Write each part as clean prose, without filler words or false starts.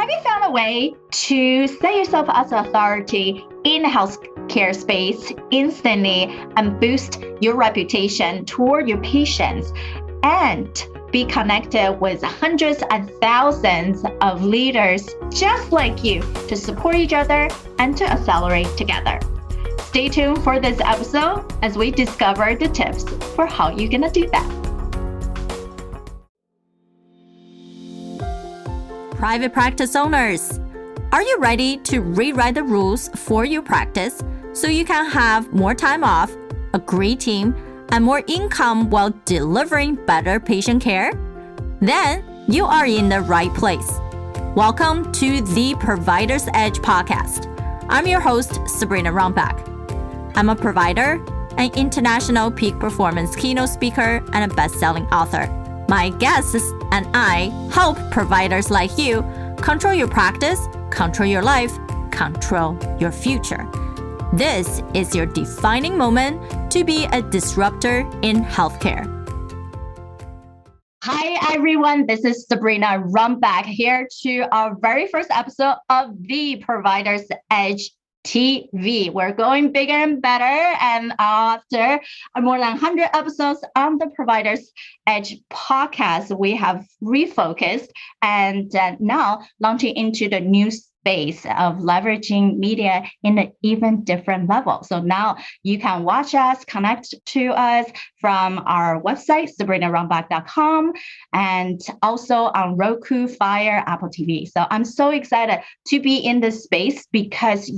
Have you found a way to set yourself as an authority in the healthcare space instantly and boost your reputation toward your patients and be connected with hundreds and thousands of leaders just like you to support each other and to accelerate together? Stay tuned for this episode as we discover the tips for how you're going to do that. Private practice owners, are you ready to rewrite the rules for your practice so you can have more time off, a great team, and more income while delivering better patient care? Then you are in the right place. Welcome to the Provider's Edge podcast. I'm your host, Sabrina Rombach. I'm a provider, an international peak performance keynote speaker, and a best-selling author. My guests and I help providers like you control your practice, control your life, control your future. This is your defining moment to be a disruptor in healthcare. Hi, everyone. This is Sabrina Rombach here to our very first episode of the Provider's Edge TV. We're going bigger and better. And after more than 100 episodes on the Provider's Edge podcast, we have refocused and now launching into the new space of leveraging media in an even different level. So now you can watch us, connect to us from our website, sabrinarombach.com, and also on Roku, Fire, Apple TV. So I'm so excited to be in this space because,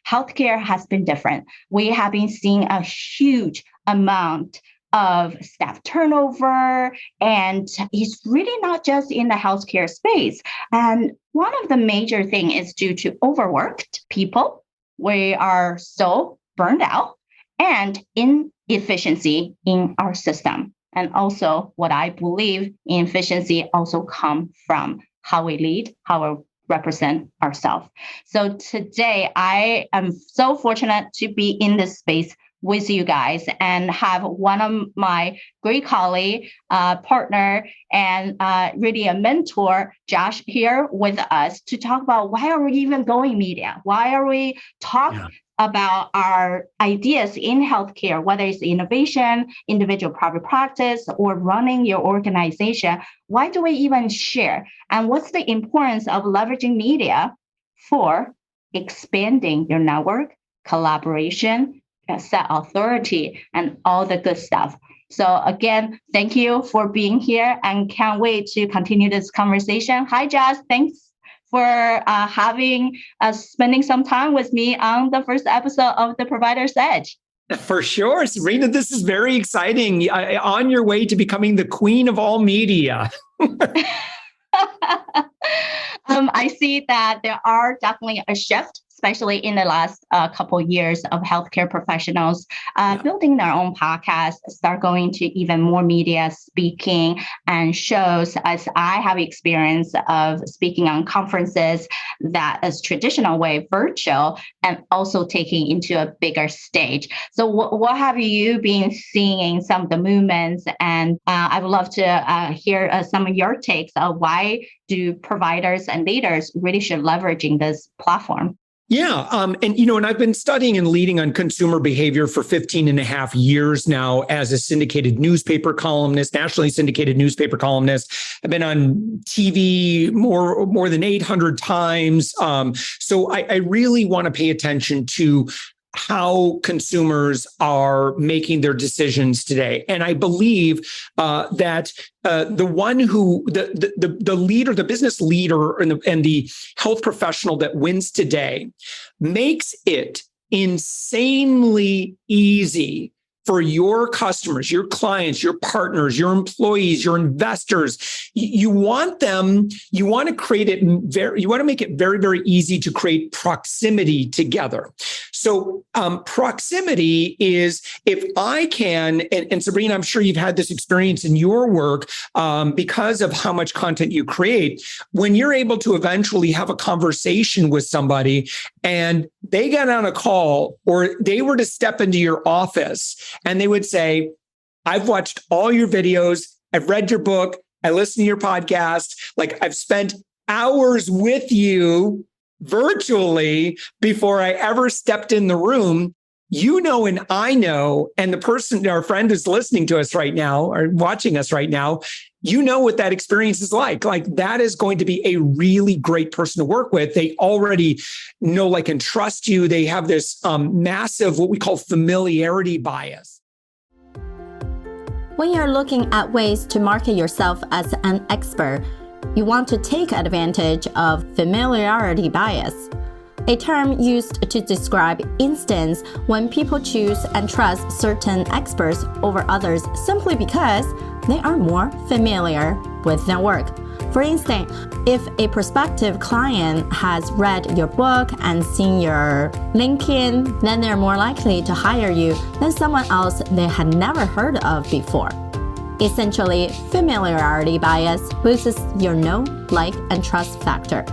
healthcare has been different. We have been seeing a huge amount of staff turnover, and it's really not just in the healthcare space. And one of the major things is due to overworked people. We are so burned out and inefficiency in our system. And also what I believe inefficiency also comes from how we lead, how we represent ourselves. So today I am so fortunate to be in this space with you guys and have one of my great colleague, partner, and really a mentor, Josh, here with us to talk about why are we even going media? Why are we talking about our ideas in healthcare, whether it's innovation, individual private practice, or running your organization? Why do we even share? And what's the importance of leveraging media for expanding your network, collaboration, set authority, and all the good stuff? So again, thank you for being here and can't wait to continue this conversation. Hi, Josh. Thanks for spending some time with me on the first episode of the Provider's Edge. For sure, Sabrina, this is very exciting. On your way to becoming the queen of all media. I see that there are definitely a shift, especially in the last couple of years of healthcare professionals building their own podcasts, start going to even more media speaking and shows, as I have experience of speaking on conferences that is traditional way, virtual, and also taking into a bigger stage. So what have you been seeing in some of the movements? And I would love to hear some of your takes of why do providers and leaders really should leveraging this platform? Yeah. And I've been studying and leading on consumer behavior for 15 and a half years now as a syndicated newspaper columnist, nationally syndicated newspaper columnist. I've been on TV more than 800 times. So I really want to pay attention to how consumers are making their decisions today. And I believe that the leader, the business leader and the health professional that wins today makes it insanely easy for your customers, your clients, your partners, your employees, your investors. You want to make it very, very easy to create proximity together. So proximity is if I can, and Sabrina, I'm sure you've had this experience in your work because of how much content you create, when you're able to eventually have a conversation with somebody and they got on a call or they were to step into your office and they would say, I've watched all your videos, I've read your book, I listen to your podcast, like I've spent hours with you virtually before I ever stepped in the room. You know, and I know, and the person, our friend who's listening to us right now or watching us right now, you know what that experience is like. Like that is going to be a really great person to work with. They already know, like, and trust you. They have this massive, what we call familiarity bias. When you're looking at ways to market yourself as an expert, you want to take advantage of familiarity bias, a term used to describe instances when people choose and trust certain experts over others simply because they are more familiar with their work. For instance, if a prospective client has read your book and seen your LinkedIn, then they're more likely to hire you than someone else they had never heard of before. Essentially, familiarity bias boosts your know, like, and trust factor.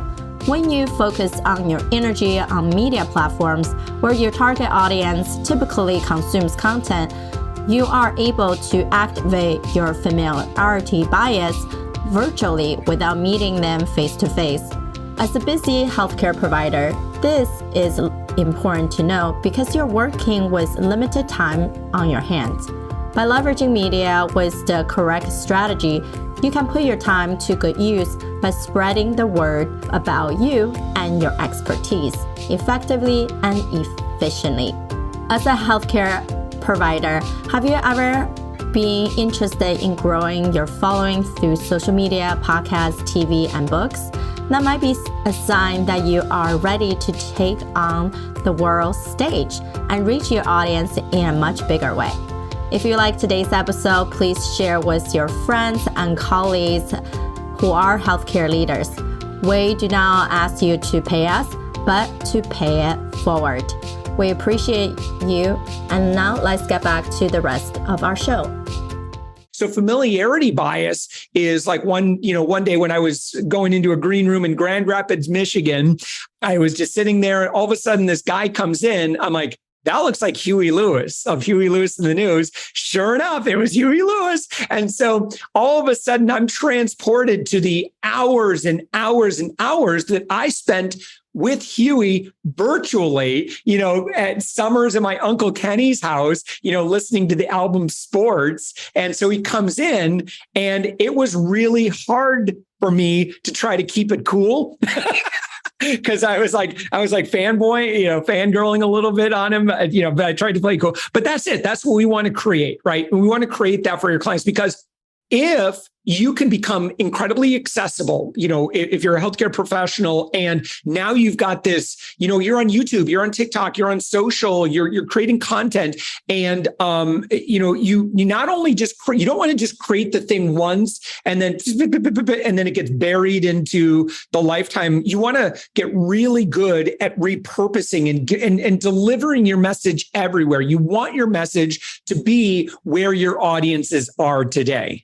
When you focus on your energy on media platforms where your target audience typically consumes content, you are able to activate your familiarity bias virtually without meeting them face-to-face. As a busy healthcare provider, this is important to know because you're working with limited time on your hands. By leveraging media with the correct strategy, you can put your time to good use by spreading the word about you and your expertise effectively and efficiently. As a healthcare provider, have you ever been interested in growing your following through social media, podcasts, TV, and books? That might be a sign that you are ready to take on the world stage and reach your audience in a much bigger way. If you like today's episode, please share with your friends and colleagues who are healthcare leaders. We do not ask you to pay us, but to pay it forward. We appreciate you. And now let's get back to the rest of our show. So familiarity bias is like one day when I was going into a green room in Grand Rapids, Michigan, I was just sitting there and all of a sudden this guy comes in. I'm like, that looks like Huey Lewis of Huey Lewis in the News. Sure enough, it was Huey Lewis. And so all of a sudden I'm transported to the hours and hours and hours that I spent with Huey virtually, at summers at my Uncle Kenny's house, listening to the album Sports. And so he comes in and it was really hard for me to try to keep it cool. Because I was like fanboy, fangirling a little bit on him, but I tried to play cool. But that's it. That's what we want to create, right? And we want to create that for your clients because if you can become incredibly accessible, if you're a healthcare professional and now you've got this, you're on YouTube, you're on TikTok, you're on social, you're creating content and, you not only just, you don't want to just create the thing once and then it gets buried into the lifetime. You want to get really good at repurposing and delivering your message everywhere. You want your message to be where your audiences are today.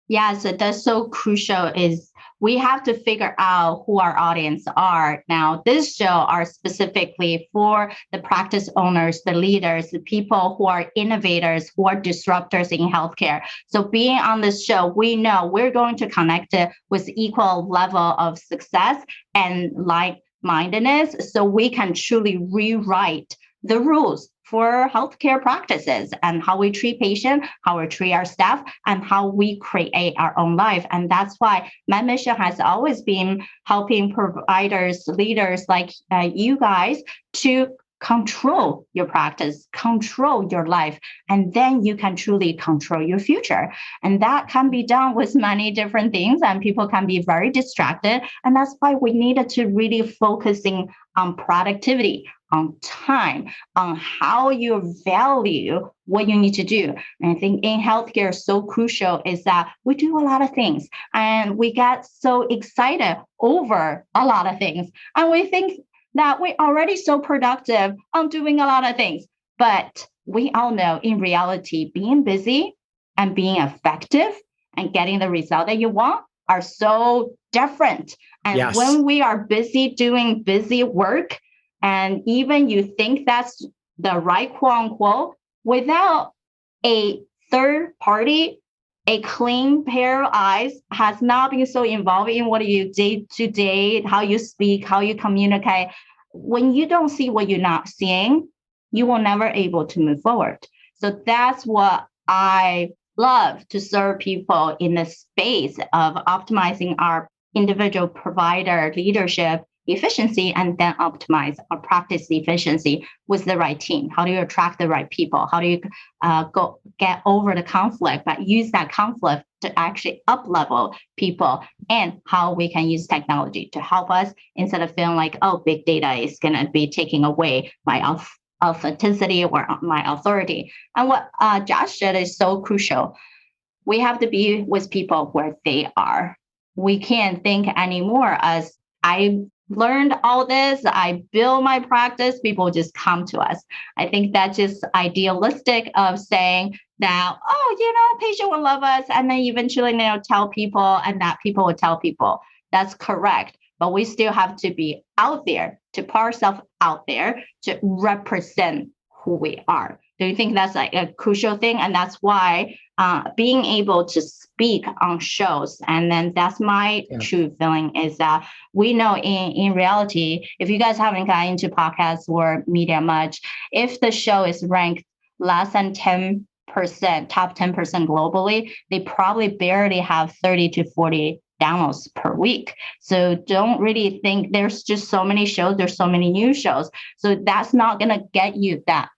Yes, that's so crucial is we have to figure out who our audience are. Now, this show are specifically for the practice owners, the leaders, the people who are innovators, who are disruptors in healthcare. So being on this show, we know we're going to connect it with equal level of success and like-mindedness so we can truly rewrite the rules for healthcare practices and how we treat patients, how we treat our staff, and how we create our own life. And that's why my mission has always been helping providers, leaders like you guys to control your practice, control your life, and then you can truly control your future. And that can be done with many different things, and people can be very distracted. And that's why we needed to really focusing on productivity, on time, on how you value what you need to do. And I think in healthcare, so crucial is that we do a lot of things and we get so excited over a lot of things. And we think that we're already so productive on doing a lot of things. But we all know in reality, being busy and being effective and getting the result that you want are so different. And yes. When we are busy doing busy work, and even you think that's the right quote unquote, without a third party a clean pair of eyes has not been so involved in what you day to day, how you speak, how you communicate. When you don't see what you're not seeing, you will never able to move forward. So that's what I love to serve people in the space of optimizing our individual provider leadership efficiency and then optimize our practice efficiency with the right team. How do you attract the right people? How do you go get over the conflict, but use that conflict to actually up-level people, and how we can use technology to help us instead of feeling like, oh, big data is going to be taking away my authenticity or my authority. And what Josh said is so crucial. We have to be with people where they are. We can't think anymore as I learned all this, I build my practice, people just come to us. I think that's just idealistic of saying that, oh, patient will love us. And then eventually they'll tell people and that people will tell people. That's correct. But we still have to be out there, to put ourselves out there, to represent who we are. Do you think that's like a crucial thing? And that's why being able to speak on shows, and then that's my true feeling is that we know in reality, if you guys haven't gotten into podcasts or media much, if the show is ranked less than 10%, top 10% globally, they probably barely have 30 to 40 downloads per week. So don't really think there's just so many shows, there's so many new shows. So that's not going to get you that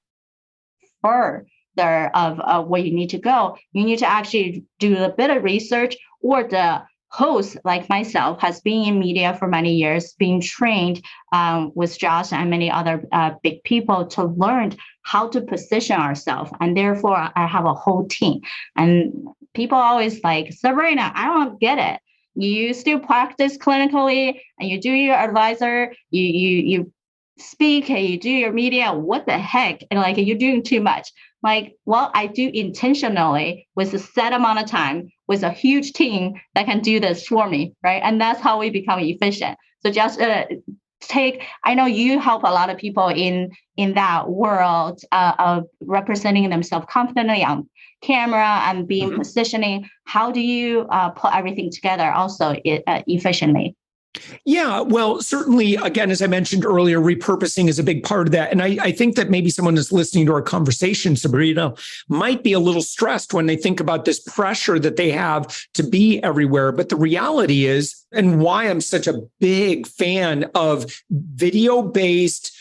further of where you need to go. You need to actually do a bit of research, or the host like myself has been in media for many years, being trained with Josh and many other big people to learn how to position ourselves. And therefore I have a whole team. And people always like, Sabrina, I don't get it. You still practice clinically and you do your advisor, you speak and you do your media. What the heck? And like, you're doing too much. Like, well, I do intentionally with a set amount of time with a huge team that can do this for me, right? And that's how we become efficient. So just I know you help a lot of people in that world of representing themselves confidently on camera and being positioning. How do you put everything together also efficiently? Yeah, well, certainly, again, as I mentioned earlier, repurposing is a big part of that. And I think that maybe someone that's listening to our conversation, Sabrina, might be a little stressed when they think about this pressure that they have to be everywhere. But the reality is, and why I'm such a big fan of video-based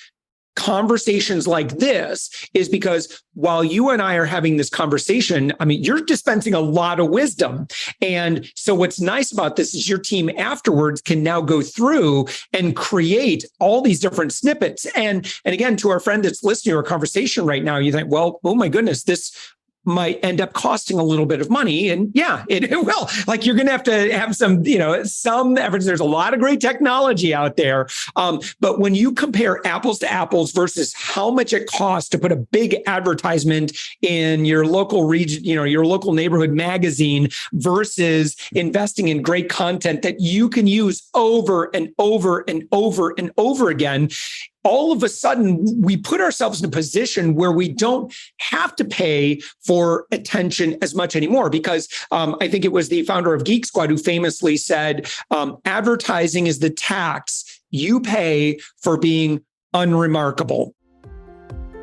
conversations like this, is because while you and I are having this conversation, I mean, you're dispensing a lot of wisdom. And so what's nice about this is your team afterwards can now go through and create all these different snippets. And again, to our friend that's listening to our conversation right now, you think, well, oh my goodness, this might end up costing a little bit of money. And yeah, it will. Like, you're going to have some, some efforts. There's a lot of great technology out there. But when you compare apples to apples versus how much it costs to put a big advertisement in your local region, your local neighborhood magazine versus investing in great content that you can use over and over and over and over again, all of a sudden, we put ourselves in a position where we don't have to pay for attention as much anymore. Because I think it was the founder of Geek Squad who famously said, advertising is the tax you pay for being unremarkable.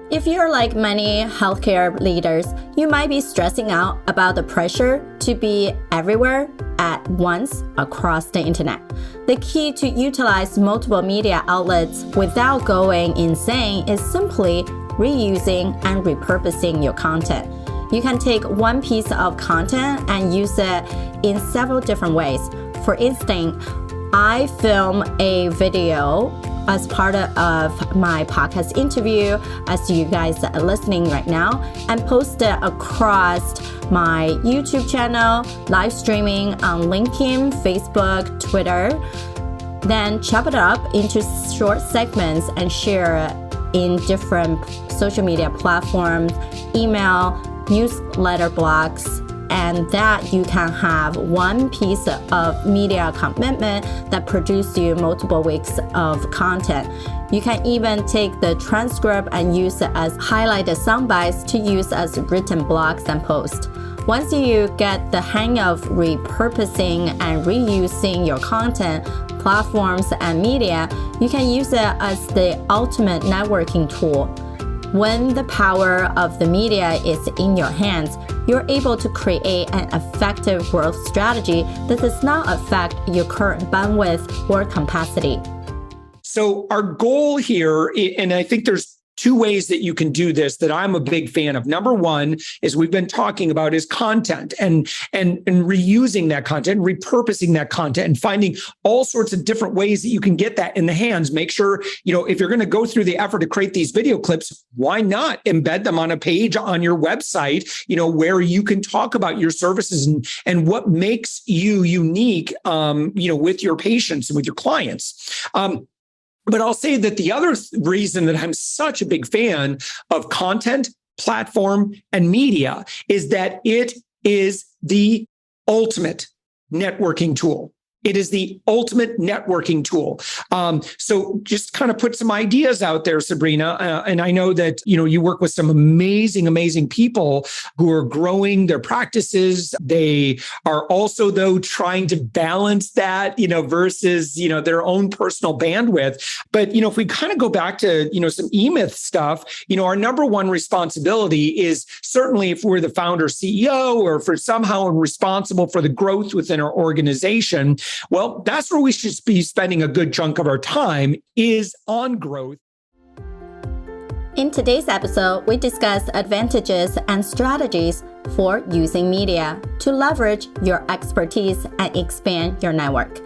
If you're like many healthcare leaders, you might be stressing out about the pressure to be everywhere at once across the internet. The key to utilize multiple media outlets without going insane is simply reusing and repurposing your content. You can take one piece of content and use it in several different ways. For instance, I film a video as part of my podcast interview, as you guys are listening right now, and post it across my YouTube channel, live streaming on LinkedIn, Facebook, Twitter. Then chop it up into short segments and share it in different social media platforms, email, newsletter blogs, and that you can have one piece of media commitment that produces you multiple weeks of content. You can even take the transcript and use it as highlighted sound bites to use as written blogs and posts. Once you get the hang of repurposing and reusing your content, platforms, and media, you can use it as the ultimate networking tool. When the power of the media is in your hands, you're able to create an effective growth strategy that does not affect your current bandwidth or capacity. So our goal here, and I think there's two ways that you can do this that I'm a big fan of. Number one is we've been talking about is content and reusing that content, repurposing that content, and finding all sorts of different ways that you can get that in the hands. Make sure, if you're going to go through the effort to create these video clips, why not embed them on a page on your website, where you can talk about your services and what makes you unique, with your patients and with your clients. But I'll say that the other reason that I'm such a big fan of content, platform, and media is that it is the ultimate networking tool. It is the ultimate networking tool. So just kind of put some ideas out there, Sabrina. And I know that, you work with some amazing people who are growing their practices. They are also, though, trying to balance that, versus, their own personal bandwidth. But, if we kind of go back to, some E-Myth stuff, our number one responsibility is certainly if we're the founder, CEO, or if we're somehow responsible for the growth within our organization. Well, that's where we should be spending a good chunk of our time is on growth. In today's episode, we discuss advantages and strategies for using media to leverage your expertise and expand your network.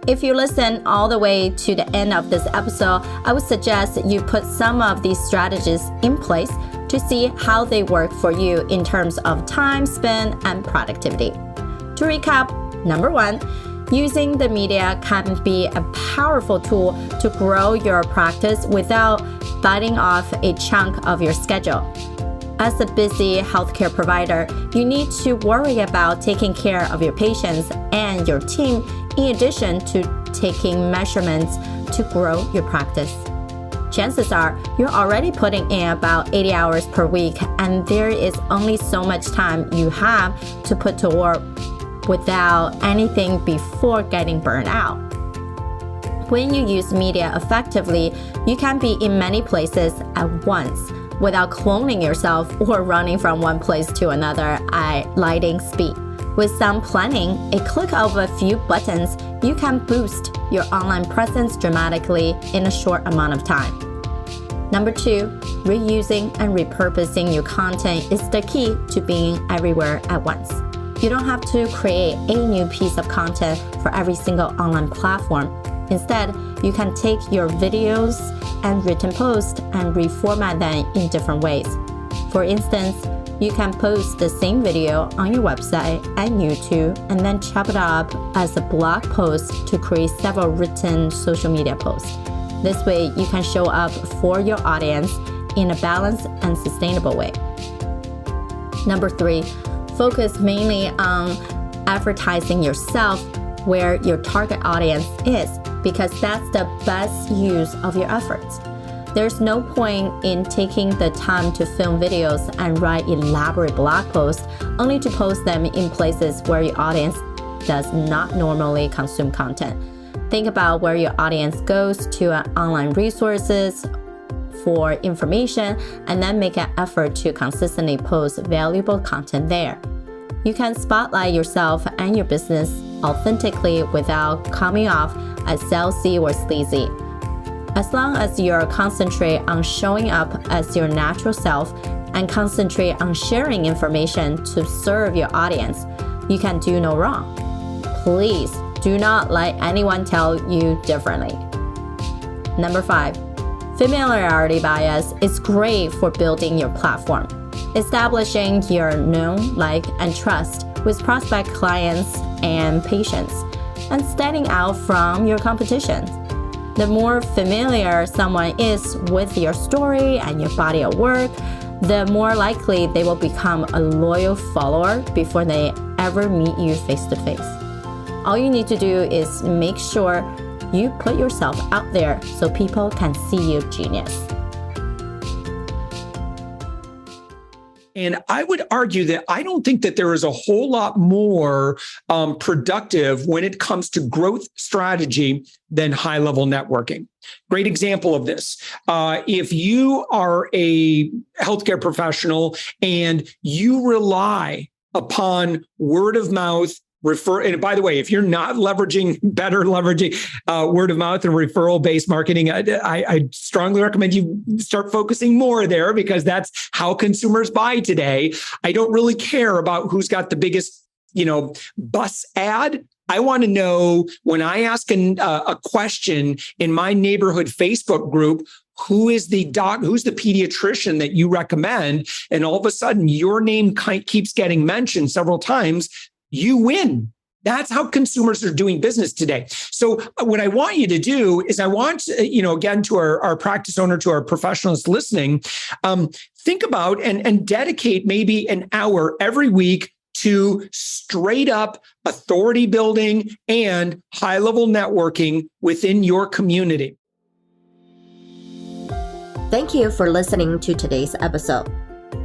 If you listen all the way to the end of this episode, I would suggest you put some of these strategies in place to see how they work for you in terms of time spent and productivity. To recap, number one, using the media can be a powerful tool to grow your practice without biting off a chunk of your schedule. As a busy healthcare provider, you need to worry about taking care of your patients and your team in addition to taking measurements to grow your practice. Chances are you're already putting in about 80 hours per week, and there is only so much time you have to put to work without anything before getting burned out. When you use media effectively, you can be in many places at once without cloning yourself or running from one place to another at lightning speed. With some planning, a click of a few buttons, you can boost your online presence dramatically in a short amount of time. Number two, reusing and repurposing your content is the key to being everywhere at once. You don't have to create a new piece of content for every single online platform. Instead, you can take your videos and written posts and reformat them in different ways. For instance, you can post the same video on your website and YouTube and then chop it up as a blog post to create several written social media posts. This way, you can show up for your audience in a balanced and sustainable way. Number three, focus mainly on advertising yourself where your target audience is, because that's the best use of your efforts. There's no point in taking the time to film videos and write elaborate blog posts only to post them in places where your audience does not normally consume content. Think about where your audience goes to online resources for information, and then make an effort to consistently post valuable content there. You can spotlight yourself and your business authentically without coming off as salesy or sleazy. As long as you're concentrate on showing up as your natural self and concentrate on sharing information to serve your audience, you can do no wrong. Please do not let anyone tell you differently. Number five, familiarity bias is great for building your platform. Establishing your known, like, and trust with prospect clients and patients, and standing out from your competition. The more familiar someone is with your story and your body of work, the more likely they will become a loyal follower before they ever meet you face to face. All you need to do is make sure you put yourself out there so people can see your genius. And I would argue that I don't think that there is a whole lot more productive when it comes to growth strategy than high-level networking. Great example of this. If you are a healthcare professional and you rely upon word of mouth, and by the way, if you're not leveraging word of mouth and referral-based marketing, I strongly recommend you start focusing more there, because that's how consumers buy today. I don't really care about who's got the biggest, bus ad. I want to know, when I ask a question in my neighborhood Facebook group, who's the pediatrician that you recommend? And all of a sudden your name keeps getting mentioned several times. You win. That's how consumers are doing business today. So what I want you to do is again, to our practice owner, to our professionals listening, think about and dedicate maybe an hour every week to straight up authority building and high-level networking within your community. Thank you for listening to today's episode.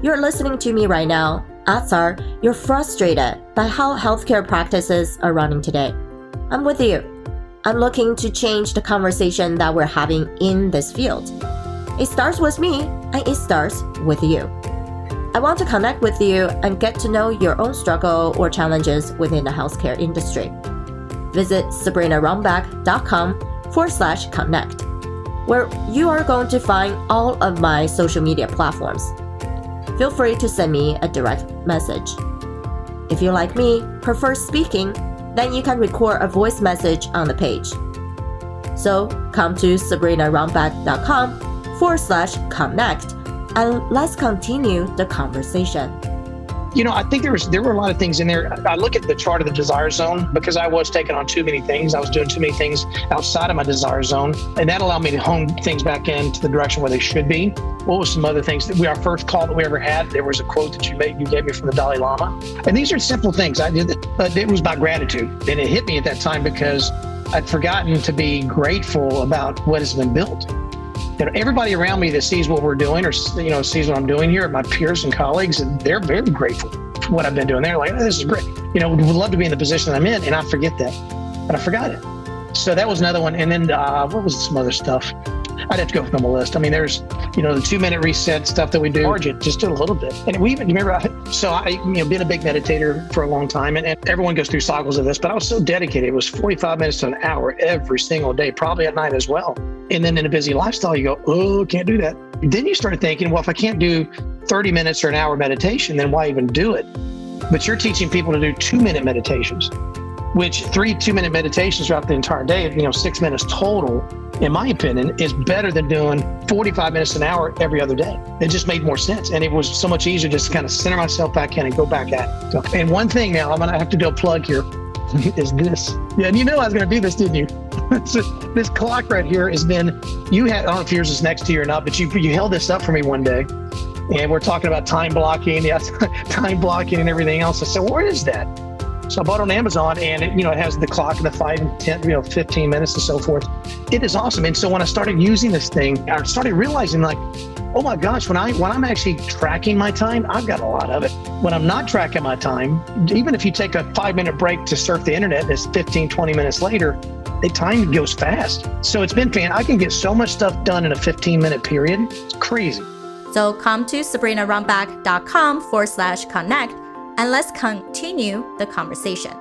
You're listening to me right now. Odds are you're frustrated by how healthcare practices are running today. I'm with you. I'm looking to change the conversation that we're having in this field. It starts with me, and it starts with you. I want to connect with you and get to know your own struggle or challenges within the healthcare industry. Visit sabrinarumback.com/connect, where you are going to find all of my social media platforms. Feel free to send me a direct message. If you, like me, prefer speaking, then you can record a voice message on the page. So come to sabrinarumback.com/connect and let's continue the conversation. I think there were a lot of things in there. I look at the chart of the desire zone because I was taking on too many things. I was doing too many things outside of my desire zone. And that allowed me to hone things back into the direction where they should be. What was some other things? Our first call that we ever had, there was a quote that you gave me from the Dalai Lama. And these are simple things. I did, but it was about gratitude. And it hit me at that time because I'd forgotten to be grateful about what has been built. Everybody around me that sees what we're doing or sees what I'm doing here, my peers and colleagues, and they're very grateful for what I've been doing. They're like, oh, this is great. Would love to be in the position I'm in, and I forget that. But I forgot it. So that was another one. And then what was some other stuff? I'd have to go through my list. There's, the 2-minute reset stuff that we do. Just a little bit. And we even, remember, been a big meditator for a long time, and everyone goes through cycles of this, but I was so dedicated. It was 45 minutes to an hour every single day, probably at night as well. And then in a busy lifestyle, you go, oh, can't do that. Then you started thinking, well, if I can't do 30 minutes or an hour meditation, then why even do it? But you're teaching people to do 2-minute meditations, which 3 2-minute meditations throughout the entire day, 6 minutes total, in my opinion, is better than doing 45 minutes an hour every other day. It just made more sense. And it was so much easier just to kind of center myself back in and go back at it. So, and one thing now, I'm going to have to do a plug here, is this. Yeah, and I was going to do this, didn't you? So this clock right here has been, I don't know if yours is next to you or not, but you held this up for me one day. And we're talking about time blocking, time blocking and everything else. I said, well, where is that? So I bought it on Amazon, and it has the clock and the 5 and 10, 15 minutes and so forth. It is awesome. And so when I started using this thing, I started realizing oh my gosh, when I'm actually tracking my time, I've got a lot of it. When I'm not tracking my time, even if you take a 5-minute break to surf the internet, and it's 15, 20 minutes later, the time goes fast. So it's been I can get so much stuff done in a 15-minute period. It's crazy. So come to sabrinarumback.com/connect and let's continue the conversation.